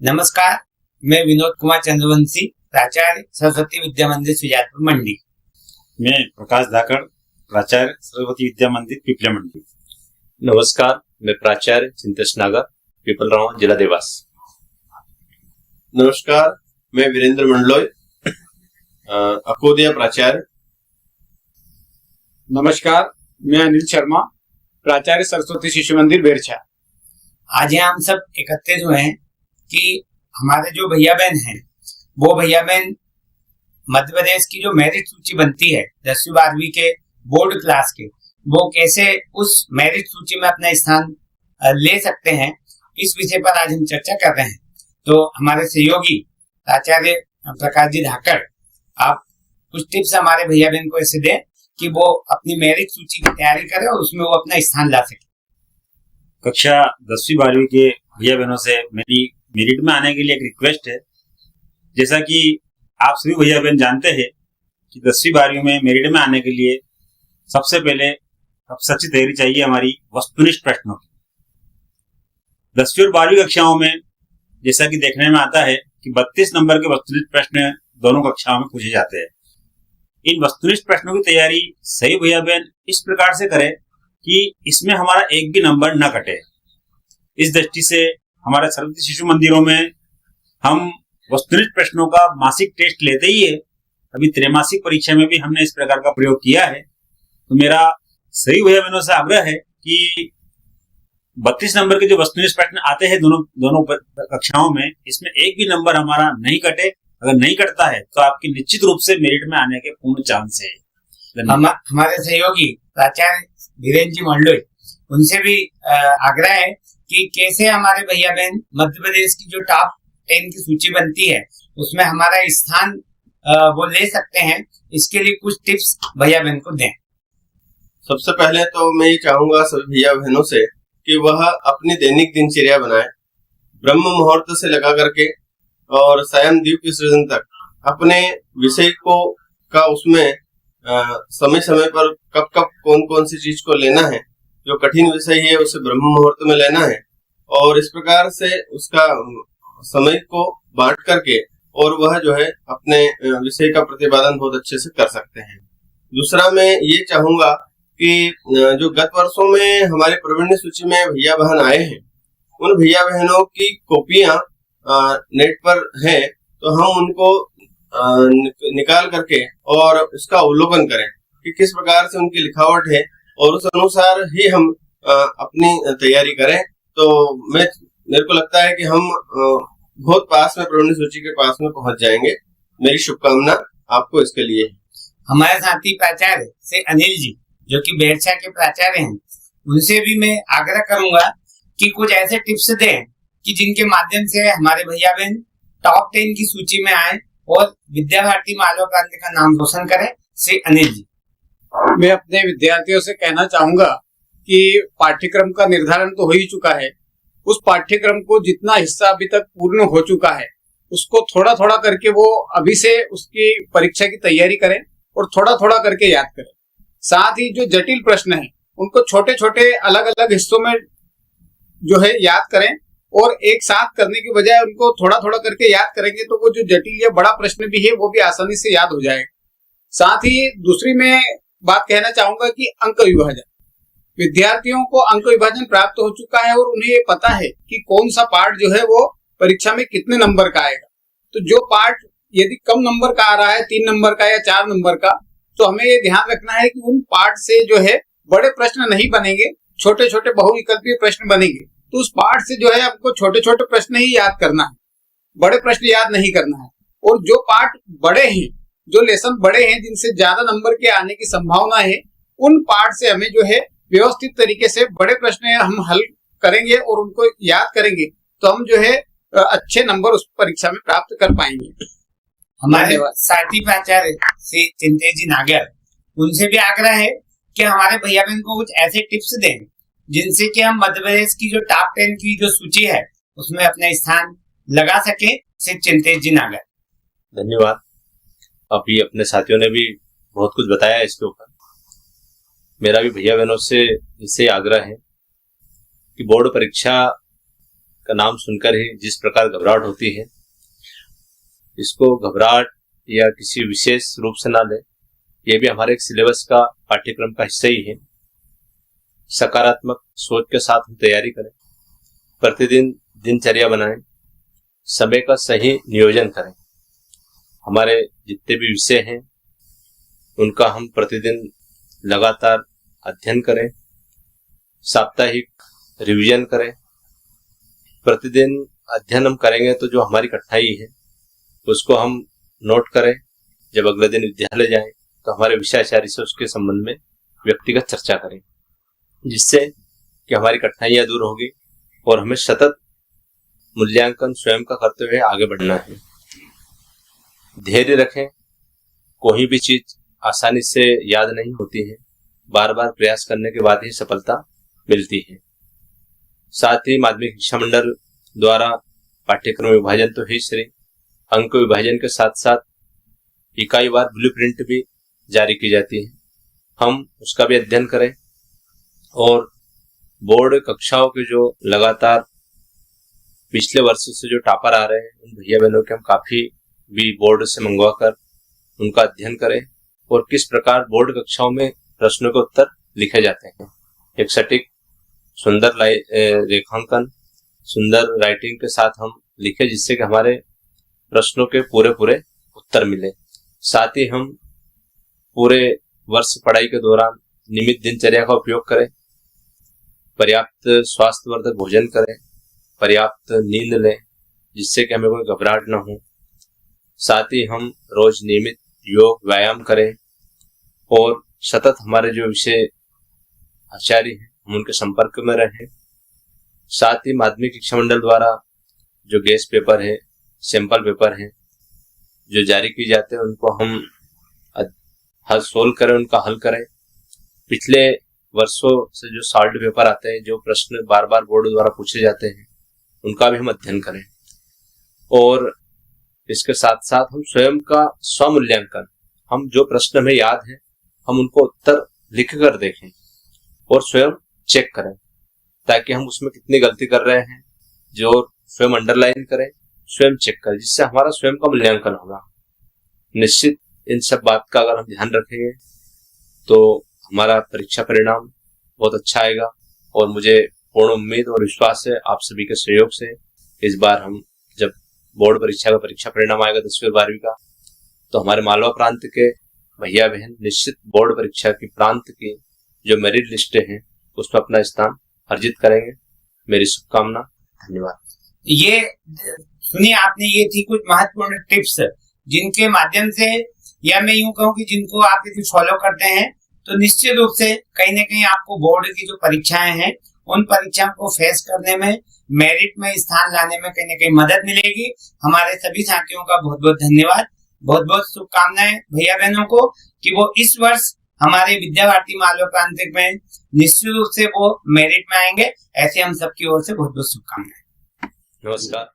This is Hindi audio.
नमस्कार, मैं विनोद कुमार चंद्रवंशी, प्राचार्य सरस्वती विद्या मंदिर सुजानपुर मंडी। मैं प्रकाश धाकड़, प्राचार्य सरस्वती विद्या मंदिर पिपले मंडी। नमस्कार, मैं प्राचार्य चिंतेश नागर, पिपलराव, जिला देवास। नमस्कार, मैं वीरेंद्र मंडलोई, अकोदिया प्राचार्य। नमस्कार, मैं अनिल शर्मा, प्राचार्य सरस्वती शिशु मंदिर बेरछा। आज यहाँ हम सब एकत्रित हुए हैं कि हमारे जो भैया बहन हैं, वो भैया बहन मध्य प्रदेश की जो मेरिट सूची बनती है 10वीं 12वीं के बोर्ड क्लास के, वो कैसे उस मेरिट सूची में अपना स्थान ले सकते हैं, इस विषय पर आज हम चर्चा कर रहे हैं। तो हमारे सहयोगी प्राचार्य प्रकाश जी धाकड़, आप कुछ टिप्स हमारे भैया बहन को ऐसे दें कि वो अपनी मेरिट सूची की तैयारी करें और उसमें वो अपना स्थान ला सके। कक्षा 10वीं 12वीं के भैया बहनों से मेरी मेरिट में आने के लिए एक रिक्वेस्ट है। जैसा कि आप सभी भैया बहन जानते हैं कि 10वीं 12वीं में मेरिट में आने के लिए सबसे पहले सबसे अच्छी तैयारी चाहिए हमारी वस्तुनिष्ठ प्रश्नों की। 10वीं और 12वीं कक्षाओं में जैसा कि देखने में आता है कि 32 नंबर के वस्तुनिष्ठ प्रश्न दोनों कक्षाओं में पूछे जाते हैं। इन वस्तुनिष्ठ प्रश्नों की तैयारी सही भैया बहन इस प्रकार से करें कि इसमें हमारा एक भी नंबर न कटे। इस दृष्टि से हमारे सरस्वती शिशु मंदिरों में हम वस्तुनिष्ठ प्रश्नों का मासिक टेस्ट लेते ही है। अभी त्रैमासिक परीक्षा में भी हमने इस प्रकार का प्रयोग किया है। तो मेरा सही भैया बहनों से आग्रह है कि 32 नंबर के जो वस्तुनिष्ठ प्रश्न आते हैं दोनों कक्षाओं में, इसमें एक भी नंबर हमारा नहीं कटे। अगर नहीं कटता है तो आपकी निश्चित रूप से मेरिट में आने के पूर्ण चांस है। हमारे सहयोगी प्राचार्य वीरेंद्र जी मंडलोई, उनसे भी आग्रह है कि कैसे हमारे भैया बहन मध्य प्रदेश की जो टॉप 10 की सूची बनती है उसमें हमारा स्थान वो ले सकते हैं। इसके लिए कुछ टिप्स भैया बहन को दें। सबसे पहले तो मैं ये चाहूंगा सभी भैया बहनों से कि वह अपनी दैनिक दिनचर्या बनाए। ब्रह्म मुहूर्त से लगा करके और सायं द्वीप के सृजन तक अपने विषय को का उसमें समय समय पर कब कब कौन कौन सी चीज को लेना है, जो कठिन विषय है उसे ब्रह्म मुहूर्त में लेना है, और इस प्रकार से उसका समय को बांट करके और वह जो है अपने विषय का प्रतिपादन बहुत अच्छे से कर सकते हैं। दूसरा मैं ये चाहूंगा कि जो गत वर्षों में हमारे प्रवीण सूची में भैया बहन आए हैं, उन भैया बहनों की कॉपियां नेट पर है, तो हम उनको निकाल करके और उसका अवलोकन करें कि किस प्रकार से उनकी लिखावट है और उस अनुसार ही हम अपनी तैयारी करें। तो मेरे को लगता है कि हम बहुत पास में प्रवीण सूची के पास में पहुंच जाएंगे। मेरी शुभकामना आपको इसके लिए है। हमारे साथी प्राचार्य से अनिल जी, जो कि बेरछा के प्राचार्य हैं, उनसे भी मैं आग्रह करूंगा कि कुछ ऐसे टिप्स दें कि जिनके माध्यम से हमारे भैया बहन टॉप 10 की सूची में आए और विद्या भारती मालवा प्रांत का नाम रोशन करें। श्री अनिल जी, मैं अपने विद्यार्थियों से कहना चाहूंगा कि पाठ्यक्रम का निर्धारण तो हो ही चुका है। उस पाठ्यक्रम को जितना हिस्सा अभी तक पूर्ण हो चुका है उसको थोड़ा थोड़ा करके वो अभी से उसकी परीक्षा की तैयारी करें और थोड़ा थोड़ा करके याद करें। साथ ही जो जटिल प्रश्न है उनको छोटे छोटे अलग अलग हिस्सों में जो है याद करें, और एक साथ करने की बजाय उनको थोड़ा थोड़ा करके याद करेंगे तो वो जो जटिल या बड़ा प्रश्न भी है वो भी आसानी से याद हो जाएगा। साथ ही दूसरी मैं बात कहना चाहूंगा कि अंक विभाजन, विद्यार्थियों को अंक विभाजन प्राप्त हो चुका है और उन्हें ये पता है कि कौन सा पार्ट जो है वो परीक्षा में कितने नंबर का आएगा। तो जो पार्ट यदि कम नंबर का आ रहा है, 3 नंबर का या 4 नंबर का, तो हमें ये ध्यान रखना है कि उन पार्ट से जो है बड़े प्रश्न नहीं बनेंगे, छोटे छोटे बहुविकल्पीय प्रश्न बनेंगे। तो उस पार्ट से जो है आपको छोटे छोटे प्रश्न ही याद करना है, बड़े प्रश्न याद नहीं करना है। और जो पार्ट बड़े हैं, जो लेसन बड़े हैं, जिनसे ज्यादा नंबर के आने की संभावना है, उन पार्ट से हमें जो है व्यवस्थित तरीके से बड़े प्रश्न हम हल करेंगे और उनको याद करेंगे तो हम जो है अच्छे नंबर उस परीक्षा में प्राप्त कर पाएंगे। हमारे साथी प्राचार्य श्री चिंतेश जी नागर, उनसे भी आग्रह है कि हमारे भैया बहन को कुछ ऐसे टिप्स दें जिनसे कि हम मध्य प्रदेश की जो टॉप 10 की जो सूची है उसमें अपना स्थान लगा सके। श्री चिंतेश जी नागर, धन्यवाद। अभी अपने साथियों ने भी बहुत कुछ बताया इसके ऊपर। मेरा भी भैया बहनों से इससे आग्रह है कि बोर्ड परीक्षा का नाम सुनकर ही जिस प्रकार घबराहट होती है, इसको घबराहट या किसी विशेष रूप से ना ले। ये भी हमारे एक सिलेबस का पाठ्यक्रम का हिस्सा ही है। सकारात्मक सोच के साथ हम तैयारी करें, प्रतिदिन दिनचर्या बनाएं, समय का सही नियोजन करें। हमारे जितने भी विषय हैं उनका हम प्रतिदिन लगातार अध्ययन करें, साप्ताहिक रिवीजन करें। प्रतिदिन अध्ययन हम करेंगे तो जो हमारी कठिनाई है उसको हम नोट करें। जब अगले दिन विद्यालय जाएं तो हमारे विषयाचार्य से उसके संबंध में व्यक्तिगत चर्चा करें, जिससे कि हमारी कठिनाइयां दूर होगी और हमें सतत मूल्यांकन स्वयं का करते हुए आगे बढ़ना है। धैर्य रखें, कोई भी चीज आसानी से याद नहीं होती है, बार बार प्रयास करने के बाद ही सफलता मिलती है। साथ ही माध्यमिक शिक्षा मंडल द्वारा पाठ्यक्रम विभाजन तो है श्री, अंक विभाजन के साथ साथ इकाईवार ब्लूप्रिंट भी जारी की जाती है। हम उसका भी अध्ययन करें और बोर्ड कक्षाओं के जो लगातार पिछले वर्ष से जो टॉपर आ रहे हैं उन भैया बहनों के हम काफी भी बोर्ड से मंगवा कर उनका अध्ययन करें और किस प्रकार बोर्ड कक्षाओं में प्रश्नों के उत्तर लिखे जाते हैं। एक सटीक सुंदर रेखांकन, सुंदर राइटिंग के साथ हम लिखे, जिससे कि हमारे प्रश्नों के पूरे उत्तर मिले। साथ ही हम पूरे वर्ष पढ़ाई के दौरान नियमित दिनचर्या का उपयोग करें, पर्याप्त स्वास्थ्यवर्धक भोजन करें, पर्याप्त नींद लें, जिससे कि हमें कोई घबराहट न हो। साथ ही हम रोज नियमित योग व्यायाम करें और सतत हमारे जो विषय आचार्य हैं हम उनके संपर्क में रहें। साथ ही माध्यमिक शिक्षा मंडल द्वारा जो गेस्ट पेपर है, सैंपल पेपर है जो जारी किए जाते हैं, उनको हम हल सोल्व करें, उनका हल करें। पिछले वर्षों से जो सॉल्व पेपर आते हैं, जो प्रश्न बार बार बोर्ड द्वारा पूछे जाते हैं, उनका भी हम अध्ययन करें। और इसके साथ साथ हम स्वयं का स्वमूल्यांकन, हम जो प्रश्न हमें याद है हम उनको उत्तर लिख कर देखें और स्वयं चेक करें, ताकि हम उसमें कितनी गलती कर रहे हैं जो स्वयं अंडरलाइन करें, स्वयं चेक करें, जिससे हमारा स्वयं का मूल्यांकन होगा। निश्चित इन सब बात का अगर हम ध्यान रखेंगे तो हमारा परीक्षा परिणाम बहुत अच्छा आएगा। और मुझे पूर्ण उम्मीद और विश्वास है आप सभी के सहयोग से इस बार हम जब बोर्ड परीक्षा का परीक्षा परिणाम आएगा 10वीं और 12वीं का, तो हमारे मालवा प्रांत के भैया बहन निश्चित बोर्ड परीक्षा की प्रांत की जो मेरिट लिस्ट हैं उसमें अपना स्थान अर्जित करेंगे। मेरी शुभकामना। धन्यवाद। ये सुनिए आपने, ये थी कुछ महत्वपूर्ण टिप्स जिनके माध्यम से, या मैं यूं कहूं कि जिनको आप यदि फॉलो करते हैं तो निश्चित रूप से कहीं ना कहीं आपको बोर्ड की जो परीक्षाएं हैं उन परीक्षाओं को फेस करने में, मेरिट में स्थान लाने में कहीं ना कहीं मदद मिलेगी। हमारे सभी साथियों का बहुत बहुत धन्यवाद, बहुत बहुत शुभकामनाएं भैया बहनों को कि वो इस वर्ष हमारे विद्या भारती मालवा प्रांतिक में निश्चित रूप से वो मेरिट में आएंगे। ऐसे हम सबकी ओर से बहुत बहुत शुभकामनाएं। नमस्कार।